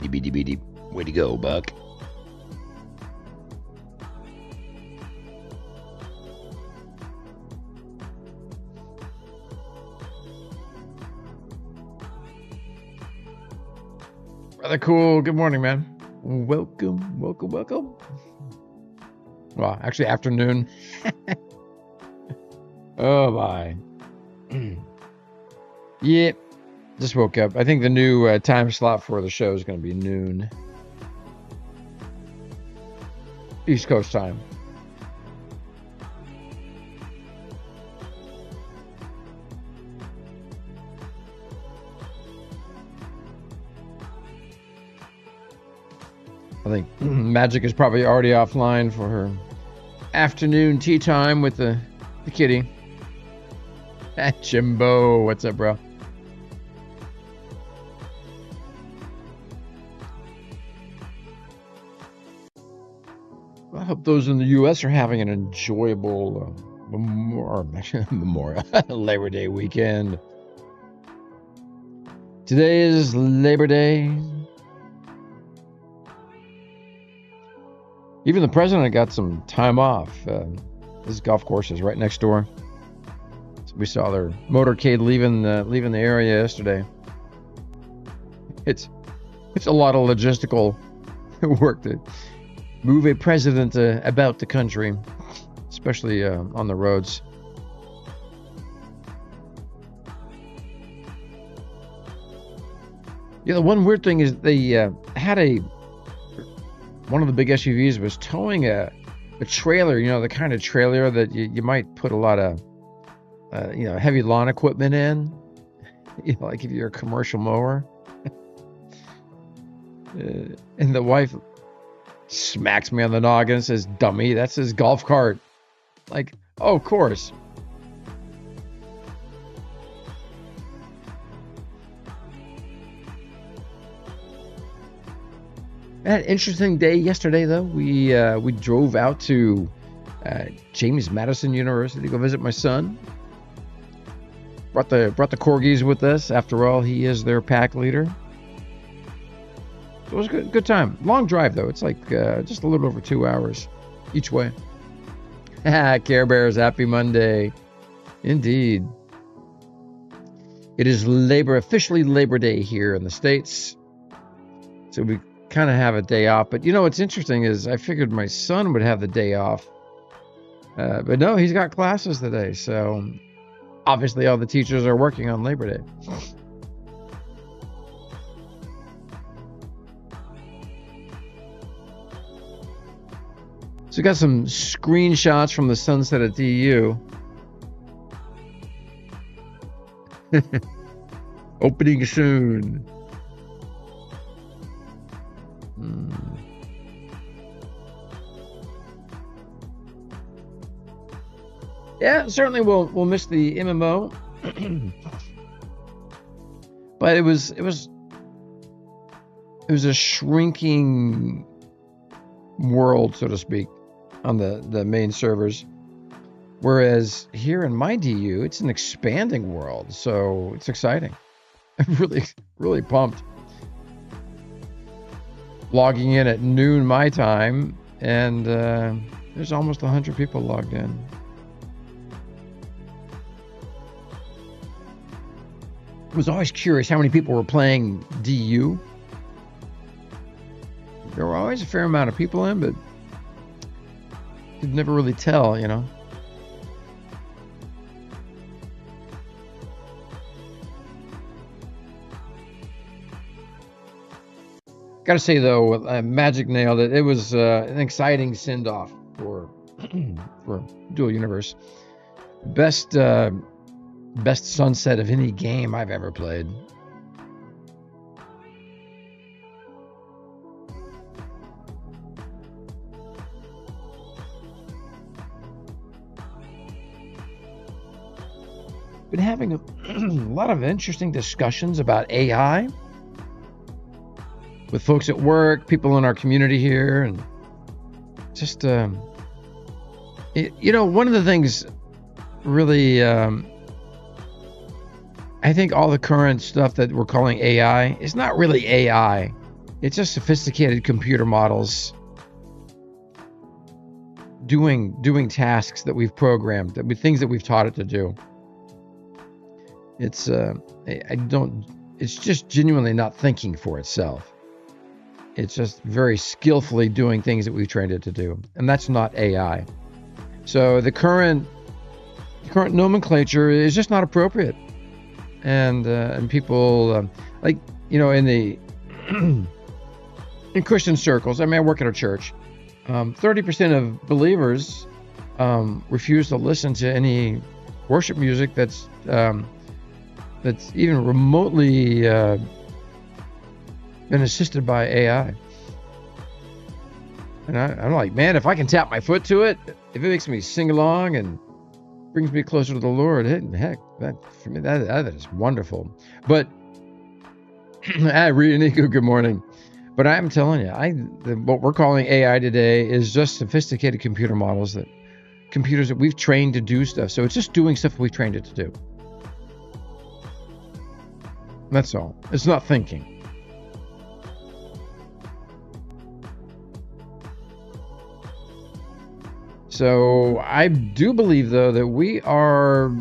Beady. Way to go, Buck. Rather cool. Good morning, man. Welcome. Well, actually, afternoon. Oh, my. Yeah. Just woke up. I think the new time slot for the show is going to be noon. East Coast time. I think Mhaijik is probably already offline for her afternoon tea time with the kitty. Jimbo, what's up, bro? I hope those in the U.S. are having an enjoyable Memorial Labor Day weekend. Today is Labor Day. Even the president got some time off. This golf course is right next door. So we saw their motorcade leaving the area yesterday. It's a lot of logistical work to move a president about the country, especially on the roads. Yeah, the one weird thing is they had one of the big SUVs was towing a trailer, the kind of trailer that you might put a lot of heavy lawn equipment in, like if you're a commercial mower. And the wife smacks me on the noggin and says, "Dummy, that's his golf cart." Like, oh, of course. I had an interesting day yesterday, though. We drove out to James Madison University to go visit my son. Brought the corgis with us. After all, he is their pack leader. It was a good time. Long drive, though. It's like just a little over 2 hours each way. Care Bears, happy Monday. Indeed. It is officially Labor Day here in the States. So we kind of have a day off. But what's interesting is I figured my son would have the day off. But no, he's got classes today. So obviously all the teachers are working on Labor Day. So we got some screenshots from the sunset at DU. Opening soon. Yeah, certainly we'll miss the MMO. But it was a shrinking world, so to speak, on the main servers, whereas here in MyDU it's an expanding world, so it's exciting. I'm really pumped. Logging in at noon my time, and there's almost 100 people logged in. I was always curious how many people were playing DU. There were always a fair amount of people in, but you'd never really tell, Gotta say, though, Mhaijik nailed it. It was an exciting send-off for Dual Universe. Best sunset of any game I've ever played. Been having a lot of interesting discussions about AI with folks at work, people in our community here, and just one of the things really I think all the current stuff that we're calling AI is not really AI. It's just sophisticated computer models doing tasks that we've programmed, things that we've taught it to do. It's it's just genuinely not thinking for itself. It's just very skillfully doing things that we've trained it to do, and that's not AI. So the current nomenclature is just not appropriate, and people like, you know, in the in Christian circles. I mean, I work at a church. 30% of believers refuse to listen to any worship music that's even remotely been assisted by AI. And I'm like, man, if I can tap my foot to it, if it makes me sing along and brings me closer to the Lord, heck, that for me that is wonderful. But Nico, good morning. But I'm telling you, what we're calling AI today is just sophisticated computer models, computers that we've trained to do stuff. So it's just doing stuff we've trained it to do. That's all. It's not thinking. So I do believe, though, that we are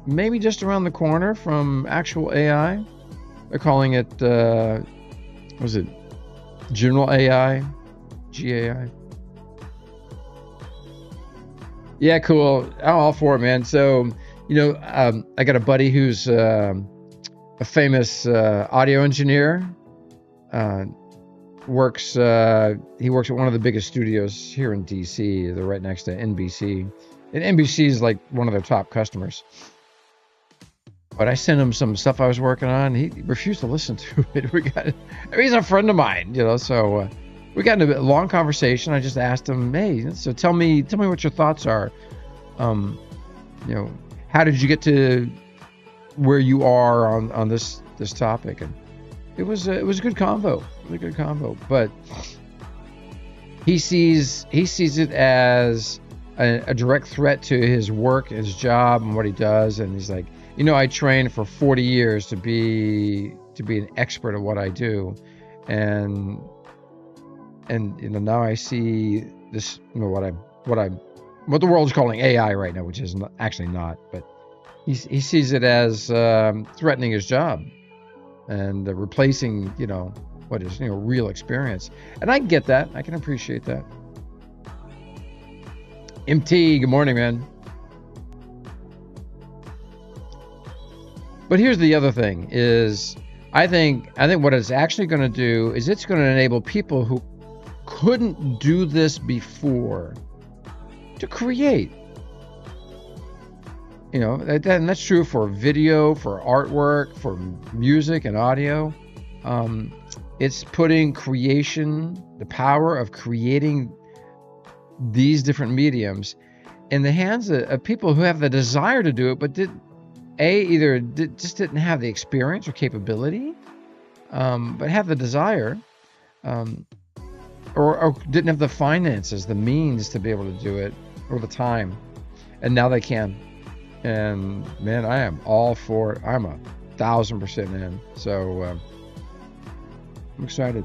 maybe just around the corner from actual AI. They're calling it, was it General AI? GAI? Yeah, cool. I'm all for it, man. So, you know, I got a buddy who's a famous audio engineer. He works at one of the biggest studios here in DC. They're right next to NBC, and NBC is like one of their top customers. But I sent him some stuff I was working on. He refused to listen to it. He's a friend of mine, you know. So we got into a long conversation. I just asked him, "Hey, so tell me what your thoughts are. You know, how did you get to where you are on this topic?" And it was a good convo. Really good convo. But he sees it as a direct threat to his work, his job, and what he does. And he's like, you know, I trained for 40 years to be an expert at what I do, and you know, now I see this, you know, what the world's calling AI right now, which is actually not, but he sees it as threatening his job and replacing, you know, what is, you know, real experience. And I get that. I can appreciate that. MT, good morning, man. But here's the other thing is, I think what it's actually going to do is it's going to enable people who couldn't do this before to create. You know, and that's true for video, for artwork, for music and audio. It's putting creation, the power of creating these different mediums in the hands of people who have the desire to do it, but just didn't have the experience or capability, but have the desire, or didn't have the finances, the means to be able to do it, or the time, and now they can. And man, I am all for it. I'm 1,000% in. So I'm excited.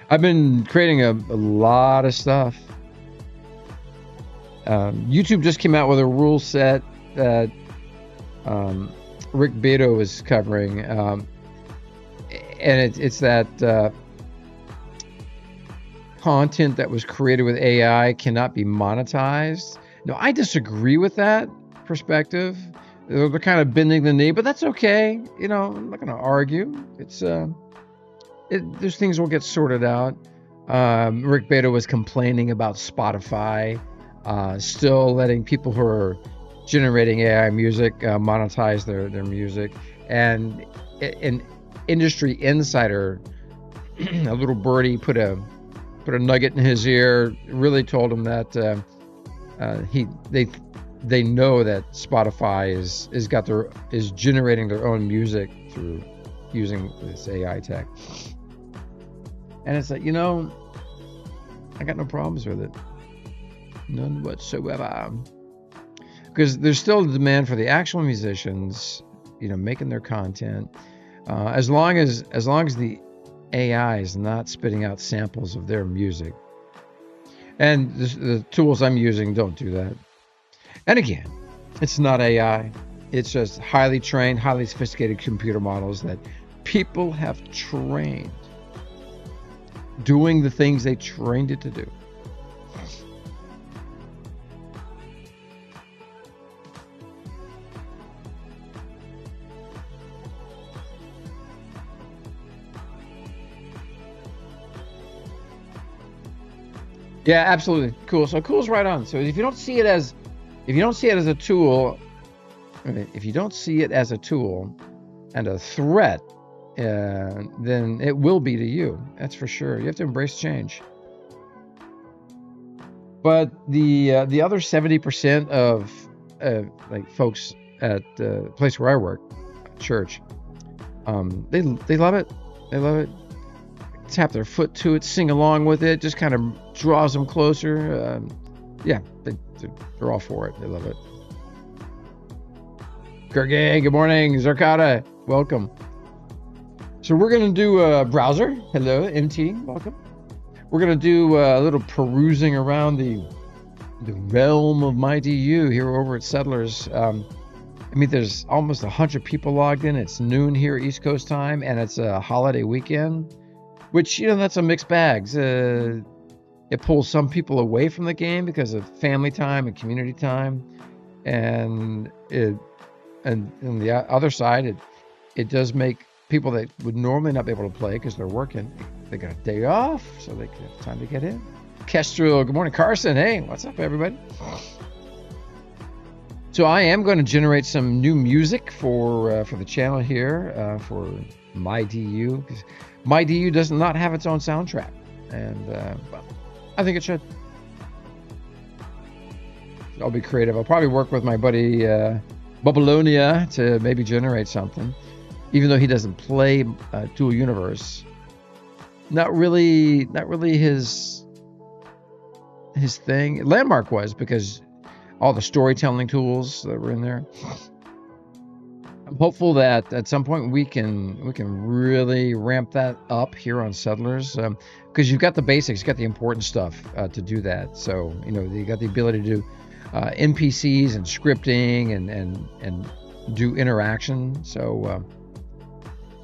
I've been creating a lot of stuff. YouTube just came out with a rule set that Rick Beto is covering, and it's that content that was created with AI cannot be monetized. No, I disagree with that perspective. They're kind of bending the knee, but that's okay. You know, I'm not going to argue. It's there's things will get sorted out. Rick Beto was complaining about Spotify still letting people who are generating AI music monetize their music, and an industry insider, a little birdie, put a nugget in his ear, really told him that they know that Spotify is generating their own music through using this AI tech. And it's like, you know, I got no problems with it, none whatsoever. Because there's still a demand for the actual musicians, you know, making their content. As long as the AI is not spitting out samples of their music. And the tools I'm using don't do that. And again, it's not AI. It's just highly trained, highly sophisticated computer models that people have trained doing the things they trained it to do. Yeah, absolutely. Cool. So cool's right on. So if you don't see it as a tool, if you don't see it as a tool and a threat, then it will be to you. That's for sure. You have to embrace change. But the other 70% of like folks at the place where I work, church, they love it. They love it. Tap their foot to it, sing along with it, just kind of draws them closer. Yeah, they're all for it. They love it. Kurgay, good morning. Zarkata, welcome. So we're going to do a browser. Hello, MT, welcome. We're going to do a little perusing around the realm of MyDU here over at Settlers. I mean, there's almost 100 people logged in. It's noon here East Coast time, and it's a holiday weekend. Which, that's a mixed bag. It pulls some people away from the game because of family time and community time, and on the other side, it does make people that would normally not be able to play because they're working, they got a day off, so they can have time to get in. Kestrel, good morning. Carson, hey, what's up, everybody? So I am going to generate some new music for the channel here for MyDU, because MyDU does not have its own soundtrack, and well, I think it should. So I'll be creative. I'll probably work with my buddy Babylonia to maybe generate something, even though he doesn't play Dual Universe. Not really his thing. Landmark was, because all the storytelling tools that were in there. I'm hopeful that at some point we can really ramp that up here on Settlers, because you've got the basics, you've got the important stuff to do that. So you got the ability to do NPCs and scripting and do interaction. So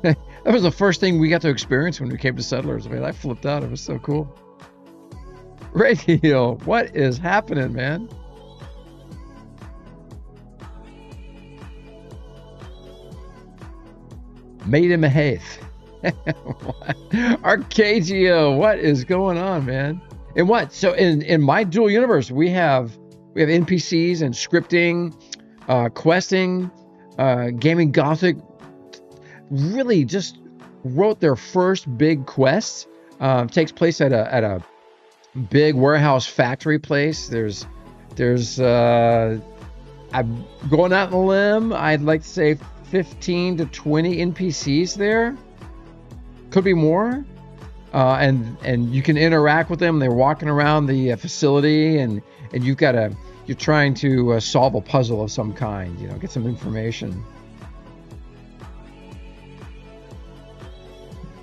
that was the first thing we got to experience when we came to Settlers. I mean, I flipped out. It was so cool. Radio, what is happening, man? Made in Mhaijik. Arcadio, what is going on, man? And what? So in my dual universe, we have NPCs and scripting, questing, Gaming Gothic really just wrote their first big quest. Takes place at a big warehouse factory place. There's I'm going out on a limb. I'd like to say 15 to 20 NPCs there. Could be more. And you can interact with them. They're walking around the facility, and you're trying to solve a puzzle of some kind, get some information.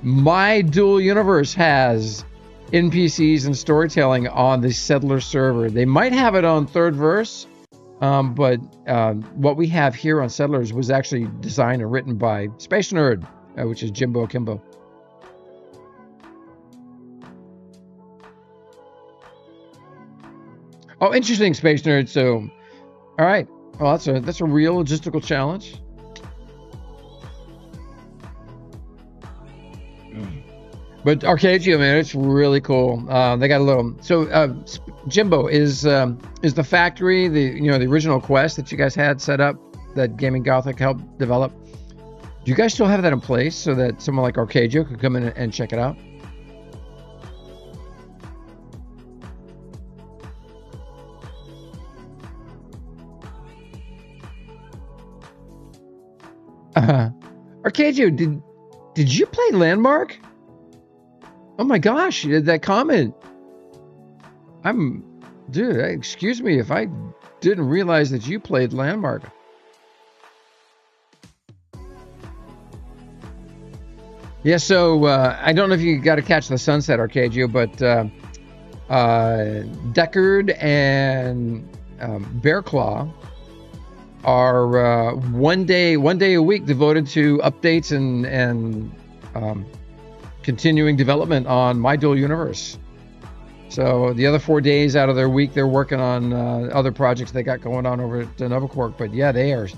My Dual Universe has NPCs and storytelling on the Settler server. They might have it on Third Verse, but what we have here on Settlers was actually designed and written by Space Nerd, which is Jimbo Kimbo. Oh, interesting, Space Nerd. So, all right. Well, that's a real logistical challenge. But Arcadio, man, it's really cool. They got a little. So, Jimbo is the factory, the original quest that you guys had set up, that Gaming Gothic helped develop. Do you guys still have that in place so that someone like Arcadio could come in and check it out? Arcadio, did you play Landmark? Oh my gosh, that comment. Dude, excuse me if I didn't realize that you played Landmark. Yeah, so I don't know if you got to catch the sunset, Arcadio, but Deckard and Bear Claw are one day a week devoted to updates and continuing development on MyDU Universe. So the other 4 days out of their week, they're working on other projects they got going on over at Novaquark. But yeah, they are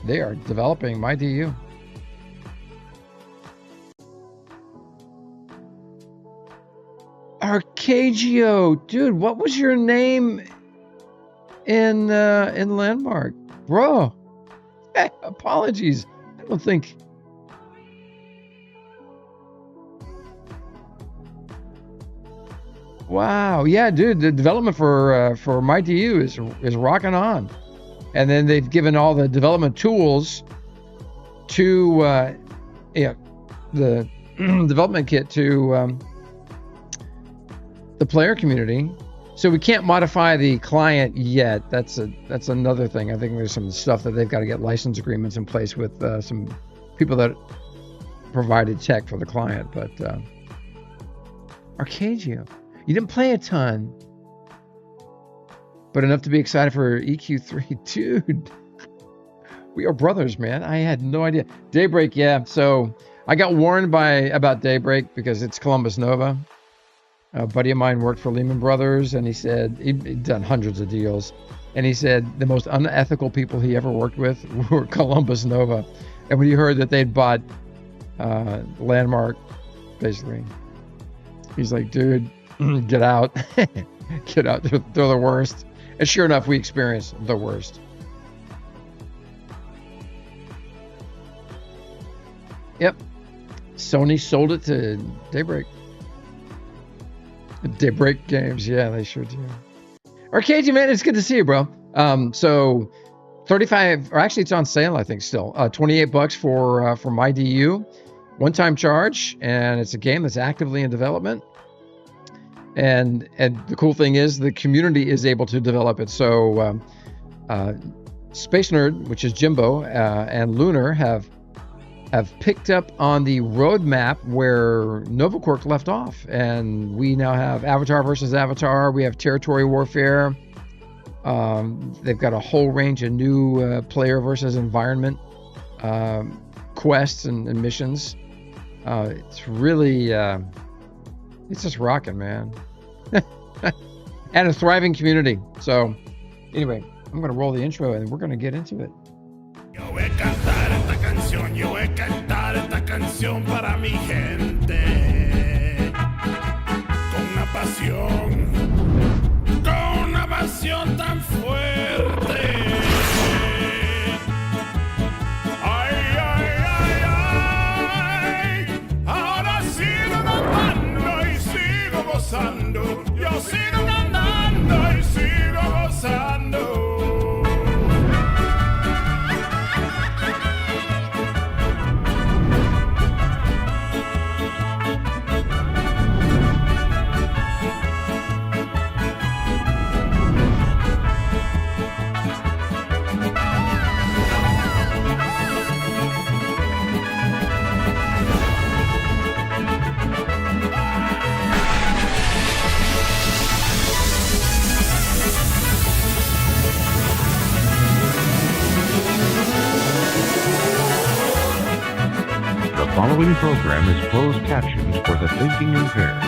developing MyDU. Arcadio, dude, what was your name in Landmark, bro? Hey, apologies. I don't think. Wow, yeah, dude, the development for MyDU is rocking on, and then they've given all the development tools to the development kit to the player community. So we can't modify the client yet. That's another thing. I think there's some stuff that they've got to get license agreements in place with some people that provided tech for the client. But Arcadio, you didn't play a ton, but enough to be excited for EQ3. Dude, we are brothers, man. I had no idea. Daybreak, yeah. So I got warned about Daybreak because it's Columbus Nova. A buddy of mine worked for Lehman Brothers, and he said he'd done hundreds of deals. And he said the most unethical people he ever worked with were Columbus Nova. And when he heard that they'd bought Landmark, basically, he's like, dude, get out. Get out. They're the worst. And sure enough, we experienced the worst. Yep. Sony sold it to Daybreak. Daybreak Games, yeah, they sure do. Arcadia, man, it's good to see you, bro. So 35, or actually it's on sale, I think still. $28 for MyDU, one-time charge, and it's a game that's actively in development. And the cool thing is the community is able to develop it. So Space Nerd, which is Jimbo, and Lunar have picked up on the roadmap where Novaquark left off, and we now have Avatar versus Avatar. We have territory warfare. They've got a whole range of new player versus environment quests and missions. It's really it's just rocking, man. And a thriving community. So anyway, I'm going to roll the intro and we're going to get into it. Yo voy a cantar esta canción, yo voy a cantar esta canción para mi gente. Con una pasión tan fuerte. Ay, ay, ay, ay. Ahora sigo cantando y sigo gozando. Yo sigo cantando y sigo gozando. The following program is closed captions for the thinking impaired.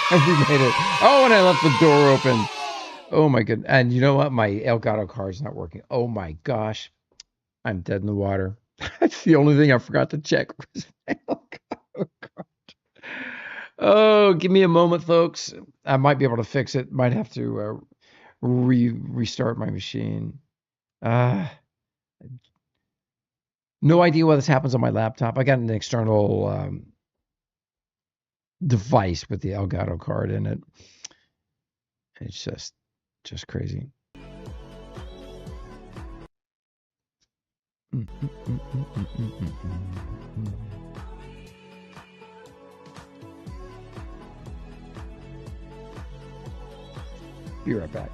We made it. Oh, and I left the door open. Oh my goodness. And you know what? My Elgato card's not working. Oh my gosh. I'm dead in the water. That's the only thing I forgot to check was my Elgato card. Oh, give me a moment, folks. I might be able to fix it. Might have to restart my machine. No idea why this happens on my laptop. I got an external device with the Elgato card in it. It's just crazy. Be right back.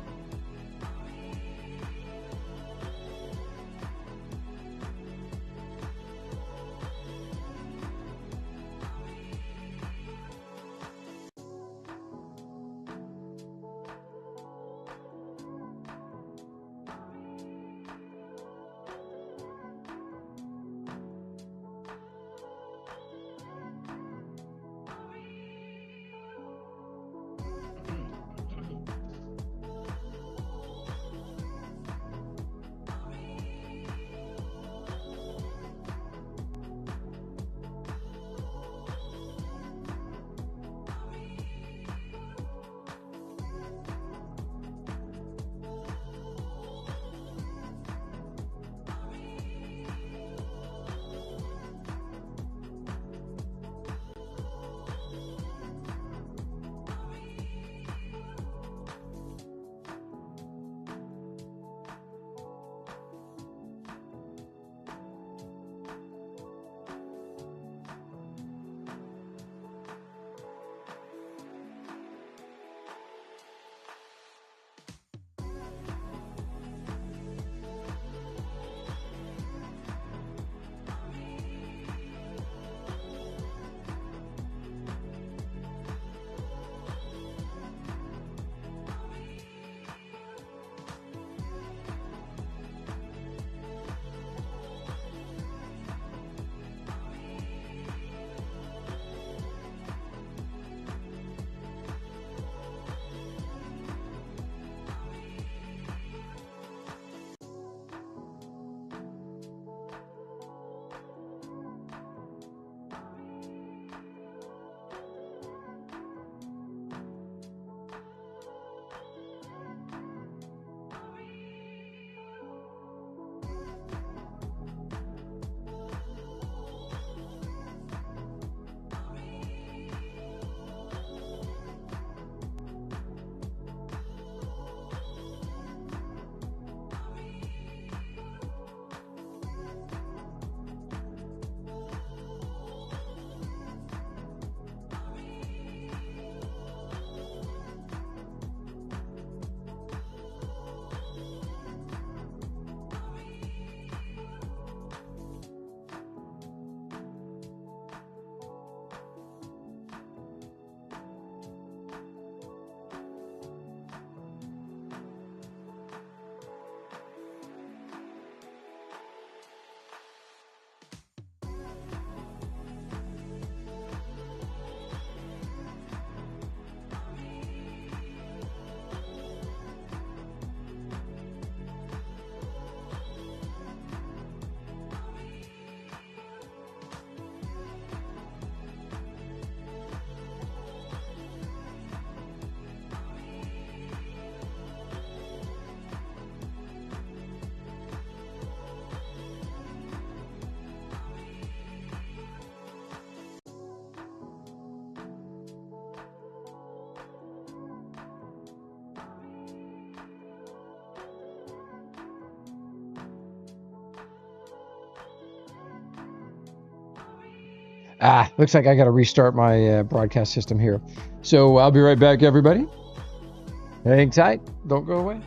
Looks like I got to restart my broadcast system here. So I'll be right back, everybody. Hang tight. Don't go away.